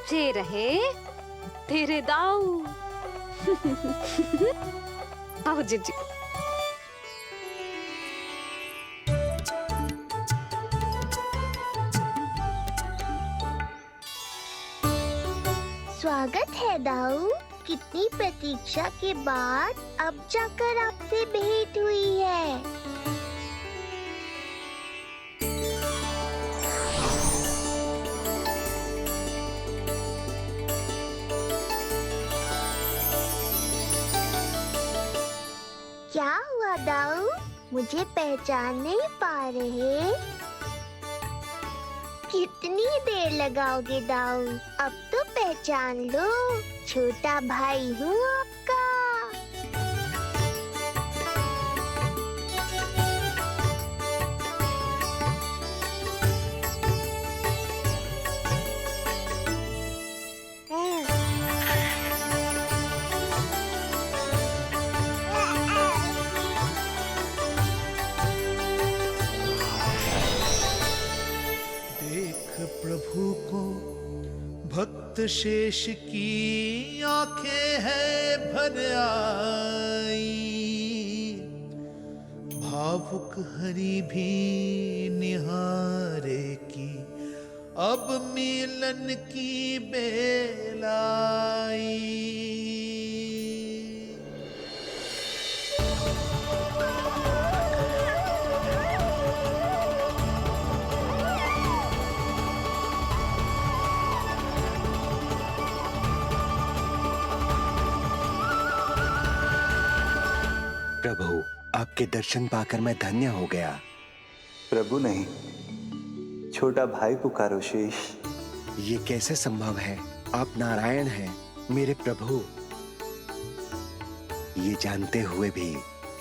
जे रहे तेरे दाऊ। आओ जीजी। स्वागत है दाऊ। कितनी प्रतीक्षा के बाद अब जाकर आपसे भेंट हुई है। क्या हुआ दाऊ? मुझे पहचान नहीं पा रहे? कितनी देर लगाओगे दाऊ? अब तो पहचान लो, छोटा भाई हूँ आपका। प्रभु को भक्त शेष की आंखें है भर आई, भावुक हरि भी निहारे की अब मिलन की बेल आई। प्रभु, आपके दर्शन पाकर मैं धन्य हो गया। प्रभु नहीं, छोटा भाई पुकारो शेष। ये कैसे संभव है? आप नारायण हैं, मेरे प्रभु। ये जानते हुए भी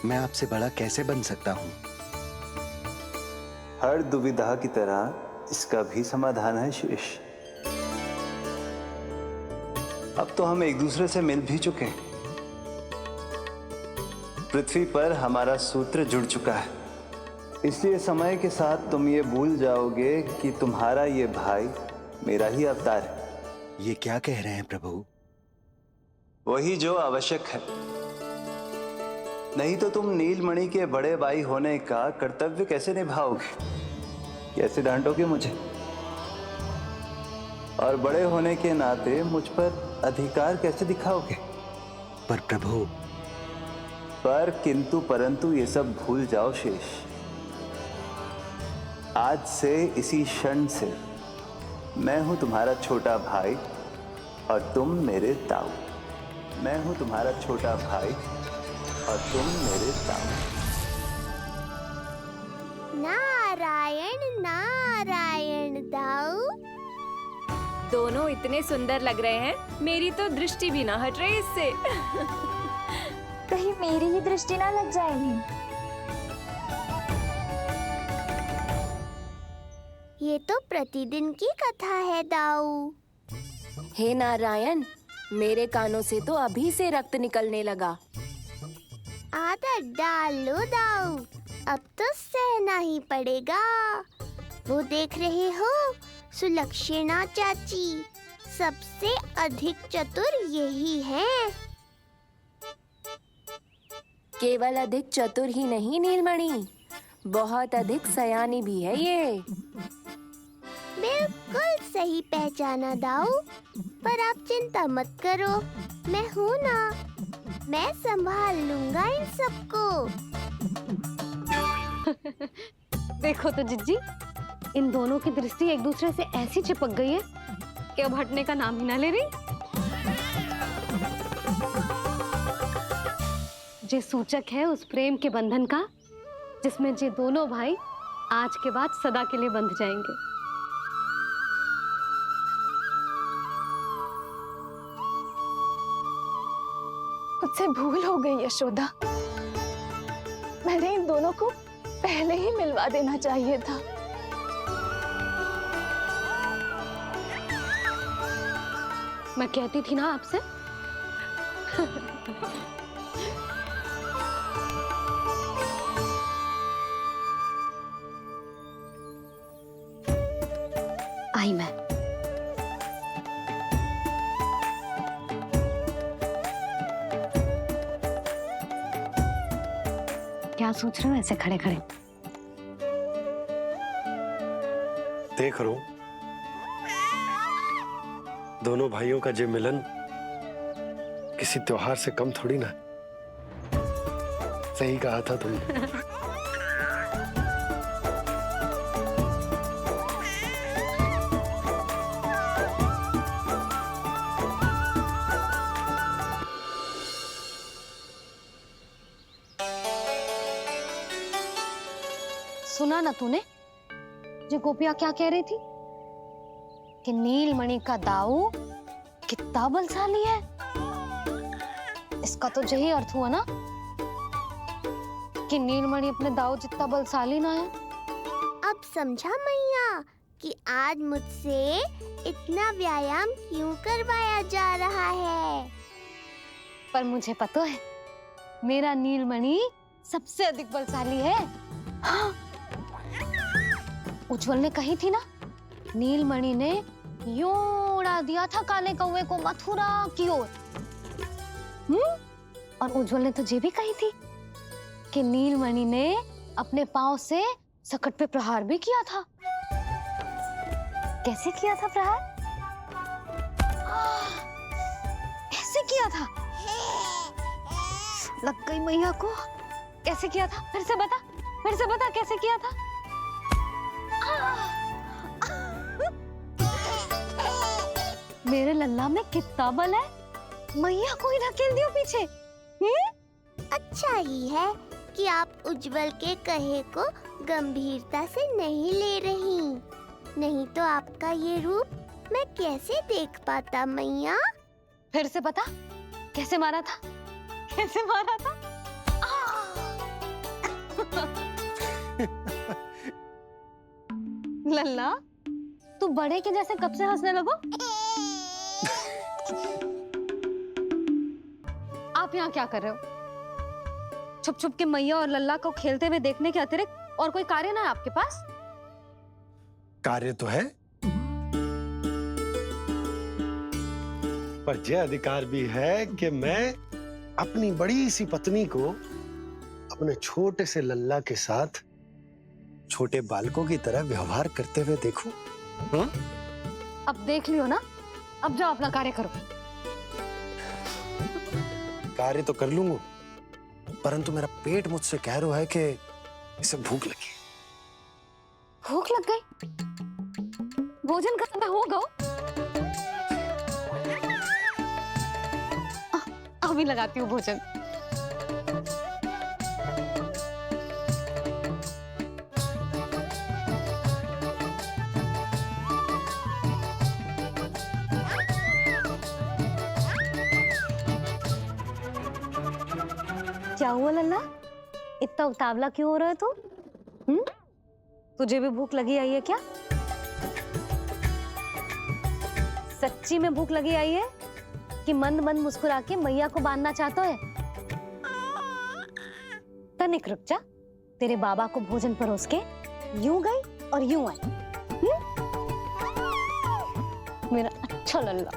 मैं आपसे बड़ा कैसे बन सकता हूँ? हर दुविधा की तरह इसका भी समाधान है शेष। अब तो हम एक दूसरे से मिल भी चुके हैं। पृथ्वी पर हमारा सूत्र जुड़ चुका है, इसलिए समय के साथ तुम ये भूल जाओगे कि तुम्हारा ये भाई मेरा ही अवतार है। ये क्या कह रहे हैं प्रभु? वही जो आवश्यक है। नहीं तो तुम नीलमणि के बड़े भाई होने का कर्तव्य कैसे निभाओगे? कैसे डांटोगे मुझे? और बड़े होने के नाते मुझ पर अधिकार कैसे दिखाओगे? पर प्रभु, पर किंतु परंतु ये सब भूल जाओ शेष। आज से इसी क्षण से मैं हूं तुम्हारा छोटा भाई और तुम मेरे ताऊ। मैं हूं तुम्हारा छोटा भाई और तुम मेरे ताऊ। नारायण नारायण दाऊ। दोनों इतने सुंदर लग रहे हैं, मेरी तो दृष्टि भी ना हट रही इससे। कहीं मेरी ही दृष्टि ना लग जाए नहीं। ये तो प्रतिदिन की कथा है दाऊ। हे नारायण, मेरे कानों से तो अभी से रक्त निकलने लगा। आदत डाल लो दाऊ, अब तो सहना ही पड़ेगा। वो देख रहे हो, सुलक्षणा चाची सबसे अधिक चतुर यही है। केवल अधिक चतुर ही नहीं नीलमणि, बहुत अधिक सयानी भी है ये। बिल्कुल सही पहचाना दाऊ, पर आप चिंता मत करो, मैं हूँ ना, मैं संभाल लूंगा इन सबको। देखो तो जिज्जी, इन दोनों की दृष्टि एक दूसरे से ऐसी चिपक गई है कि अब हटने का नाम ही ना ले रही। ये सूचक है उस प्रेम के बंधन का जिसमें ये दोनों भाई आज के बाद सदा के लिए बंध जाएंगे। मुझसे भूल हो गई यशोदा। मैंने इन दोनों को पहले ही मिलवा देना चाहिए था। मैं कहती थी ना आपसे। आई मैं। क्या सोच रहे हो ऐसे खड़े खड़े? देख रहा हूं दोनों भाइयों का ये मिलन किसी त्योहार से कम थोड़ी ना। सही कहा था तुमने। सुना ना तूने जो गोपिया क्या कह रही थी कि नीलमणि का दाऊ कितना बलशाली है? इसका तो यही अर्थ हुआ ना कि नीलमणि अपने दाऊ जितना बलशाली ना है। अब समझा मैया कि आज मुझसे इतना व्यायाम क्यों करवाया जा रहा है। पर मुझे पता है मेरा नीलमणि सबसे अधिक बलशाली है। हाँ। उज्जवल ने कही थी ना, नीलमणि ने यूं उड़ा दिया था काले कौवे को मथुरा की ओर। और उज्जवल ने तो ये भी कही थी कि नीलमणि ने अपने पांव से सकट पे प्रहार भी किया था। कैसे किया था प्रहार? ऐसे किया था। लग गई मैया को। कैसे किया था? फिर से बता कैसे किया था? मेरे लल्ला में कितना बल है। मैया को ही धकेल दियो पीछे। अच्छा ही है कि आप उज्जवल के कहे को गंभीरता से नहीं ले रही, नहीं तो आपका ये रूप मैं कैसे देख पाता मैया। फिर से बता कैसे मारा था? कैसे मारा था? लल्ला तू बड़े के जैसे कब से हंसने लगो? आप यहाँ क्या कर रहे हो? छुप छुप के मैया और लल्ला को खेलते हुए देखने के अतिरिक्त और कोई कार्य ना है आपके पास? कार्य तो है, पर यह अधिकार भी है कि मैं अपनी बड़ी सी पत्नी को अपने छोटे से लल्ला के साथ छोटे बालकों की तरह व्यवहार करते हुए देखूं। अब देख लियो ना, अब जाओ अपना कार्य करो। कार्य तो कर लूंगा, परंतु मेरा पेट मुझसे कह रहा है कि इसे भूख लगी। भूख लग गई? भोजन का समय होगा। अभी लगाती हूँ भोजन। क्या हुआ लल्ला? इतना उतावला क्यों हो रहा है तू? तुझे भी भूख लगी आई है क्या? सच्ची में भूख लगी आई है कि मंद मंद मुस्कुरा के मैया को बांधना चाहता है? तनिक रुक जा, तेरे बाबा को भोजन परोस के यूं गई और यूं आई। मेरा अच्छा लल्ला।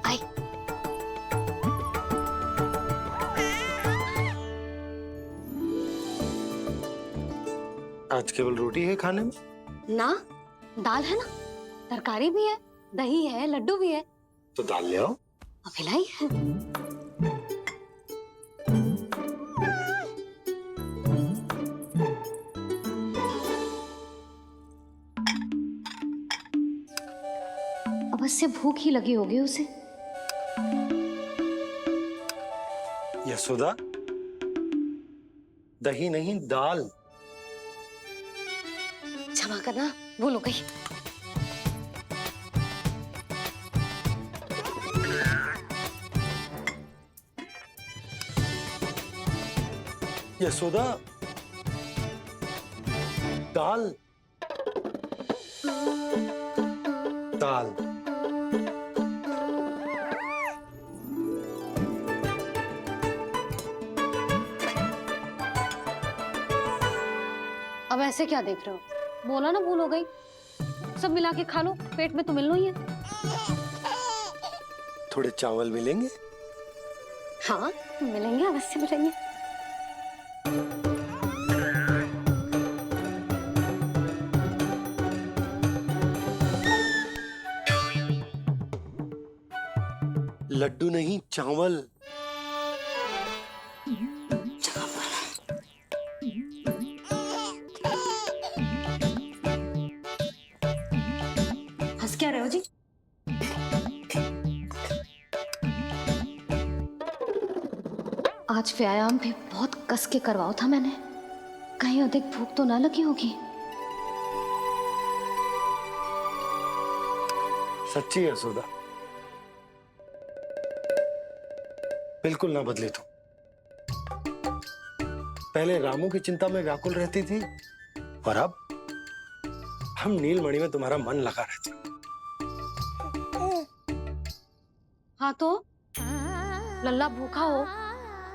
आई। आज केवल रोटी है खाने में? ना, दाल है ना, तरकारी भी है, दही है, लड्डू भी है। तो दाल ले आओ। अभी लाई है। अवश्य भूख ही लगी होगी उसे। यशोदा, दही नहीं दाल। क्षमा करना, भूल हो गई। यशोदा, दाल दाल। अब ऐसे क्या देख रहे हो? बोला ना भूल हो गई। सब मिला के खा लो, पेट में तो मिलना ही है। थोड़े चावल मिलेंगे? हाँ, मिलेंगे, अवश्य मिलेंगे। लड्डू नहीं, चावल। हंस क्या रहे हो जी? आज व्यायाम भी बहुत कस के करवाओ था मैंने, कहीं अधिक भूख तो ना लगी होगी। सच्ची है सुधा, बिल्कुल ना बदली तू। पहले रामू की चिंता में व्याकुल रहती थी और अब हम नीलमणि में तुम्हारा मन लगा रहता। हाँ तो लल्ला भूखा हो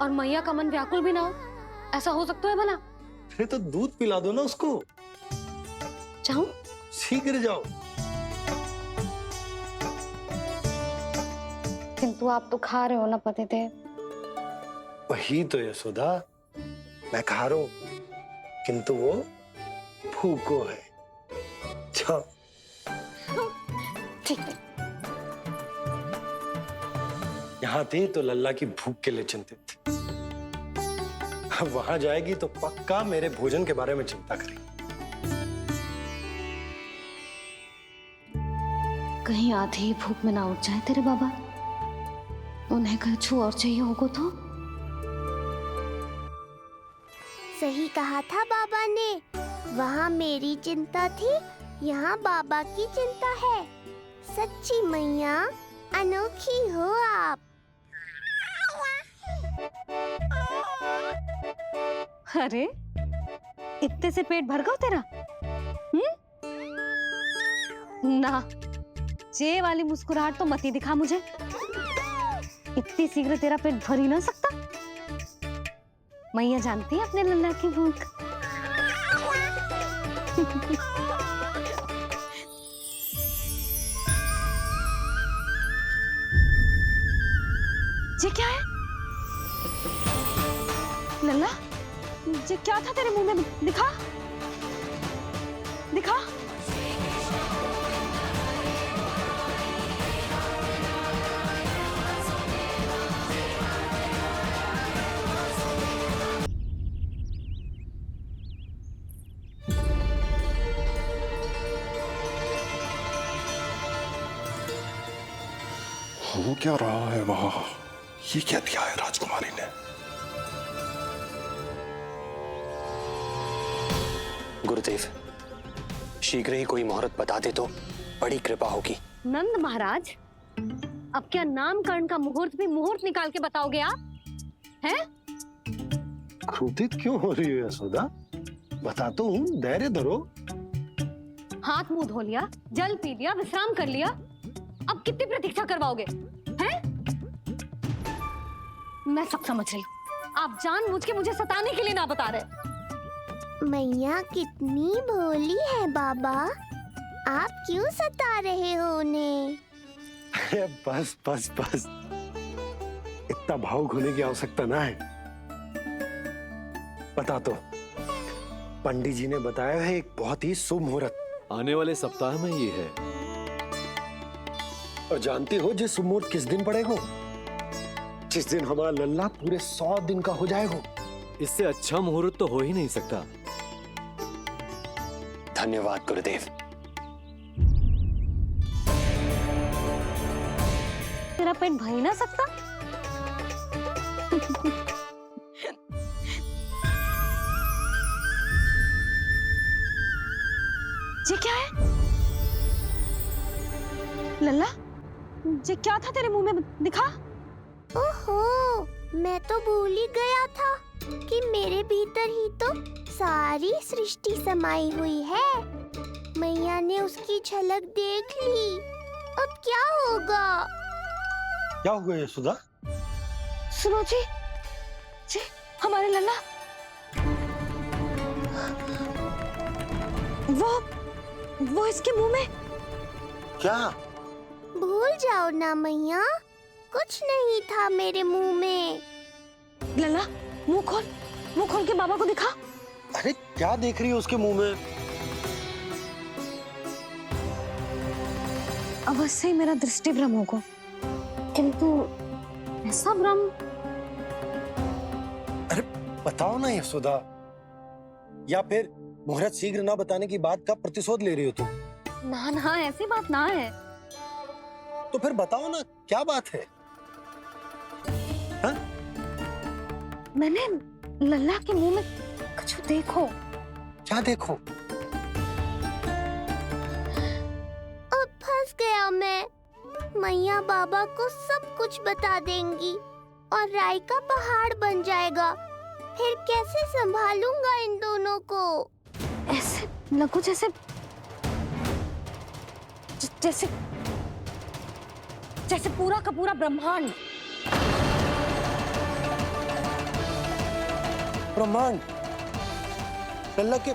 और मैया का मन व्याकुल भी ना हो, ऐसा हो सकता है भला? अरे तो दूध पिला दो ना उसको। जाऊं? शीघ्र जाओ। किंतु आप तो खा रहे हो ना पतिदेव। वही तो यशोदा, मैं खा रहा हूं, किंतु वो भूखो है। जाओ। ठीक है। यहाँ थी तो लल्ला की भूख के लिए चिंतित थी, अब वहां जाएगी तो पक्का मेरे भोजन के बारे में चिंता करेगी। कहीं आधी भूख में ना उठ जाए तेरे बाबा, उन्हें कुछ और चाहिए होगा तो। सही कहा था बाबा ने, वहाँ मेरी चिंता थी, यहाँ बाबा की चिंता है। सच्ची मैया, अनोखी हो आप। अरे इतने से पेट भर गया तेरा? ना, ये वाली मुस्कुराहट तो मत ही दिखा मुझे। इतनी शीघ्र तेरा पेट भर ही ना सकता। मैया जानती है अपने लल्ला की भूख। ये क्या है लल्ला? ये क्या था तेरे मुंह में? दिखा दिखा। हो क्या रहा है वहां? ये क्या दिया है राजकुमारी ने? गुरुदेव, शीघ्र ही कोई मुहूर्त बता दे तो बड़ी कृपा होगी। नंद महाराज, अब क्या नामकरण का मुहूर्त भी मुहूर्त निकाल के बताओगे आप? हैं? क्रोधित क्यों हो रही हो यशोदा? बताता हूँ, धैर्य धरो। हाथ मुंह धो लिया, जल पी लिया, विश्राम कर लिया, अब कितनी प्रतीक्षा करवाओगे? हैं? मैं सब समझ रही हूँ, आप जानबूझ के मुझे सताने के लिए ना बता रहे। मैया कितनी भोली है बाबा, आप क्यों सता रहे हो उन्हें? अरे बस बस बस, इतना भावुक होने की आवश्यकता ना है। बता तो, पंडित जी ने बताया है एक बहुत ही शुभ मुहूर्त आने वाले सप्ताह में ये है। और जानते हो जिस मुहूर्त किस दिन पड़ेगा? जिस दिन हमारा लल्ला पूरे 100 दिन का हो जाएगा। इससे अच्छा मुहूर्त तो हो ही नहीं सकता। धन्यवाद गुरुदेव। तेरा पेट भर ही ना सकता? ये क्या है लल्ला? ये क्या था तेरे मुंह में? दिखा। ओहो, मैं तो भूल ही गया था कि मेरे भीतर ही तो सारी सृष्टि समाई हुई है। मैया ने उसकी झलक देख ली, अब क्या होगा? क्या हुआ यशोदा? सुनो जी, जी हमारे लल्ला, वो इसके मुंह में। क्या? भूल जाओ ना मैया, कुछ नहीं था मेरे मुंह में। लल्ला, मुंह खोल के बाबा को दिखा। अरे क्या देख रही है उसके मुंह में? अवश्य ही मेरा दृष्टि भ्रम होगा, किंतु ऐसा भ्रम। अरे बताओ ना यशोदा, या फिर मुहूर्त शीघ्र ना बताने की बात का प्रतिशोध ले रही हो तुम? ना ना, ऐसी बात ना है। तो फिर बताओ ना क्या बात है? हा? मैंने लल्ला के मुंह में कुछ देखो। क्या देखो? अब फंस गया मैं। मैया बाबा को सब कुछ बता देंगी और राय का पहाड़ बन जाएगा। फिर कैसे संभालूंगा इन दोनों को? ऐसे लगो जैसे जैसे जैसे पूरा का पूरा ब्रह्मांड। ब्रह्मांड लल्ला के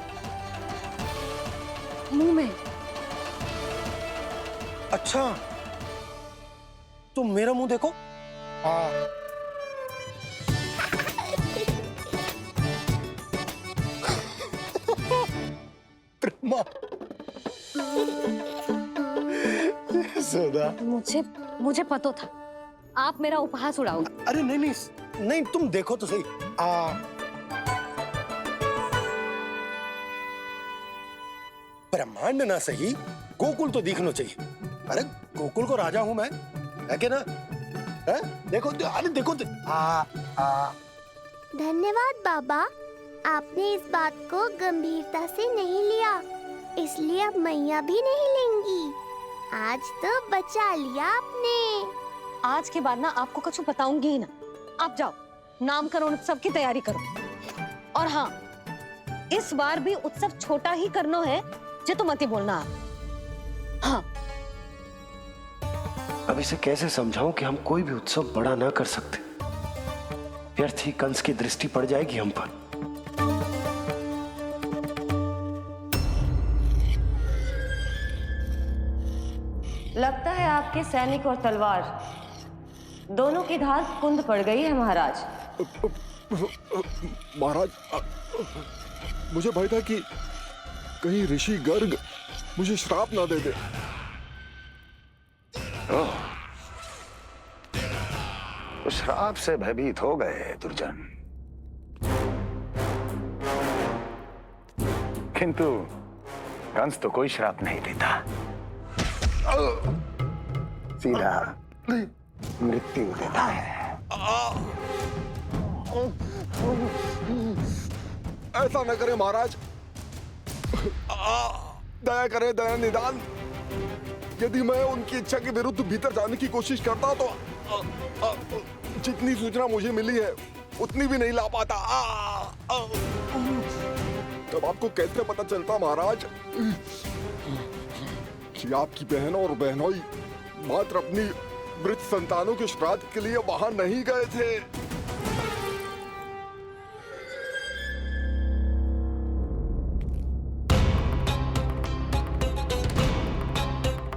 मुंह में। अच्छा, तुम मेरा मुंह देखो। यशोदा, मुझे पता था आप मेरा उपहास उड़ाओगे। अरे नहीं नहीं नहीं, तुम देखो तो सही। ब्रह्मांड ना सही, गोकुल तो दिखना चाहिए। अरे गोकुल को राजा हूं मैं, है कि ना? है? देखो, अरे देखो तो। धन्यवाद बाबा, आपने इस बात को गंभीरता से नहीं लिया, इसलिए अब मैया भी नहीं लेंगी। आज तो बचा लिया आपने। आज के बाद ना आपको कुछ बताऊंगी ही ना। आप जाओ, नामकरण उत्सव की तैयारी करो। और हाँ, इस बार भी उत्सव छोटा ही करना है, जे तो मत ही बोलना आप। हाँ। अब इसे कैसे समझाऊं कि हम कोई भी उत्सव बड़ा ना कर सकते? व्यर्थ ही कंस की दृष्टि पड़ जाएगी हम पर। लगता है आपके सैनिक और तलवार दोनों की धार कुंद पड़ गई है महाराज। महाराज, मुझे भय था कि कहीं ऋषि गर्ग मुझे श्राप ना दे दे। तो श्राप से भयभीत हो गए दुर्जन, किंतु कंस तो कोई श्राप नहीं देता, सीधा मृत्यु देता है। ऐसा न करे महाराज, दया करें, दया निदान। यदि मैं उनकी इच्छा के विरुद्ध भीतर जाने की कोशिश करता तो जितनी सूचना मुझे मिली है उतनी भी नहीं ला पाता। तब आपको कैसे पता चलता महाराज कि आपकी बहन और बहनोई मात्र अपनी मृत संतानों के श्राद्ध के लिए वहां नहीं गए थे?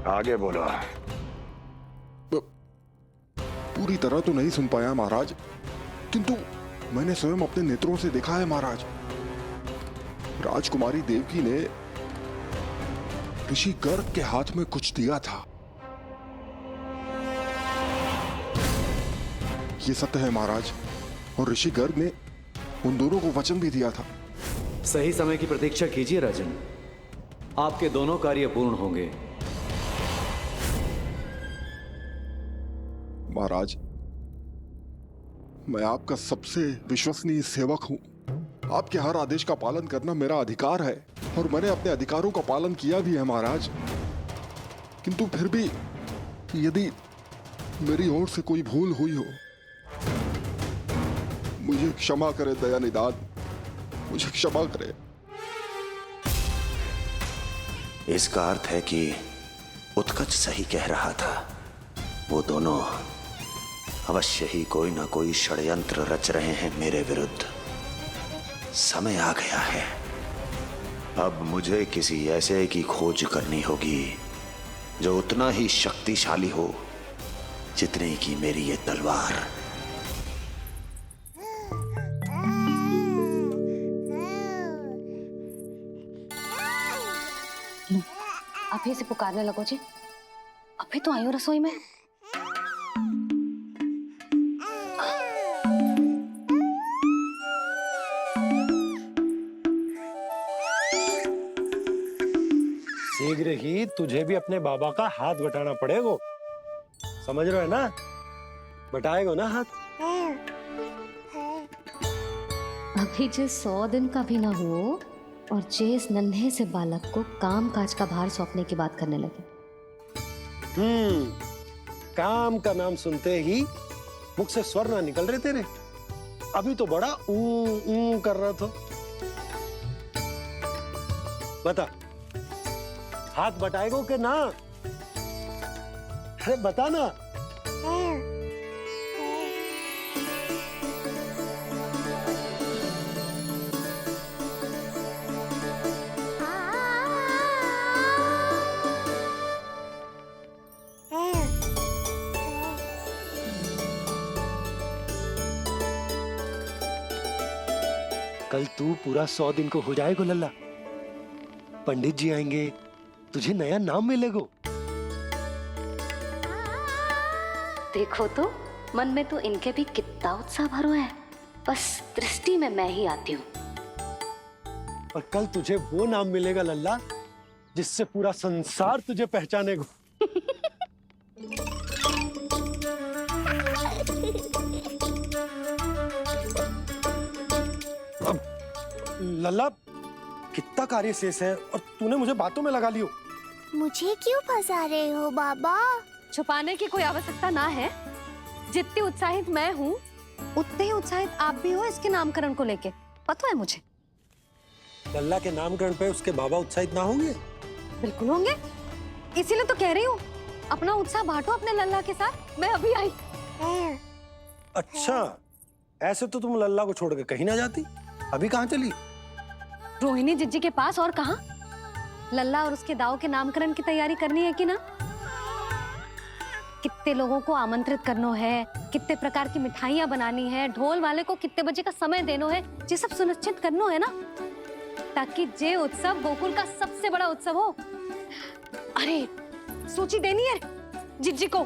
आगे बोलो। पूरी तरह तो नहीं सुन पाया महाराज, किंतु मैंने स्वयं अपने नेत्रों से देखा है महाराज। राजकुमारी देवकी ने ऋषि गर्ग के हाथ में कुछ दिया था। ये सत्य है महाराज, और ऋषि गर्ग ने उन दोनों को वचन भी दिया था। सही समय की प्रतीक्षा कीजिए राजन, आपके दोनों कार्य पूर्ण होंगे। महाराज, मैं आपका सबसे विश्वसनीय सेवक हूं। आपके हर आदेश का पालन करना मेरा अधिकार है, और मैंने अपने अधिकारों का पालन किया भी है महाराज। किंतु फिर भी यदि मेरी ओर से कोई भूल हुई हो, मुझे क्षमा करे दया निदान, मुझे क्षमा करे। इसका अर्थ है कि उत्कच सही कह रहा था। वो दोनों अवश्य ही कोई ना कोई षड्यंत्र रच रहे हैं मेरे विरुद्ध। समय आ गया है, अब मुझे किसी ऐसे की खोज करनी होगी जो उतना ही शक्तिशाली हो जितने की मेरी ये तलवार। अभी से पुकारने लगो जी। अभी तो आई हूँ रसोई में। शीघ्र ही तुझे भी अपने बाबा का हाथ बटाना पड़ेगा, समझ रहे हो ना? बटाएगा ना हाथ? अभी जे 100 दिन का भी ना हो और जे इस नन्हे से बालक को काम काज का भार सौंपने की बात करने लगे। काम का नाम सुनते ही मुख से स्वर ना निकल रहे तेरे। अभी तो बड़ा ऊ कर रहा था। बता, हाथ बटाएगो के ना? अरे बता ना। कल तू पूरा 100 दिन को हो जाएगा लल्ला। पंडित जी आएंगे, तुझे नया नाम मिलेगा। देखो तो मन में तो इनके भी कितना उत्साह भरो है। बस दृष्टि में मैं ही आती हूँ। और कल तुझे वो नाम मिलेगा लल्ला जिससे पूरा संसार तुझे पहचानेगा। अब लल्ला, कितना कार्य शेष है और तूने मुझे बातों में लगा लियो। मुझे क्यों फंसा रहे हो बाबा? छुपाने की कोई आवश्यकता ना है। जितनी उत्साहित मैं हूँ उतने ही उत्साहित आप भी हो इसके नामकरण को लेके। पता है मुझे। लल्ला के नामकरण पे उसके बाबा उत्साहित ना होंगे? बिल्कुल होंगे, इसीलिए तो कह रही हूँ अपना उत्साह बांटो अपने लल्ला के साथ। मैं अभी आई। अच्छा, ऐसे तो तुम लल्ला को छोड़ के कहीं ना जाती। अभी कहाँ चली? रोहिणी जिज्जी के पास, और कहाँ? लल्ला और उसके दाऊ के नामकरण की तैयारी करनी है कि ना? कितने लोगों को आमंत्रित करना है, कितने प्रकार की मिठाइयां बनानी है, ढोल वाले को कितने बजे का समय देना है, ये सब सुनिश्चित करना है ना, ताकि ये उत्सव गोकुल का सबसे बड़ा उत्सव हो। अरे सूची देनी है जिज्जी को।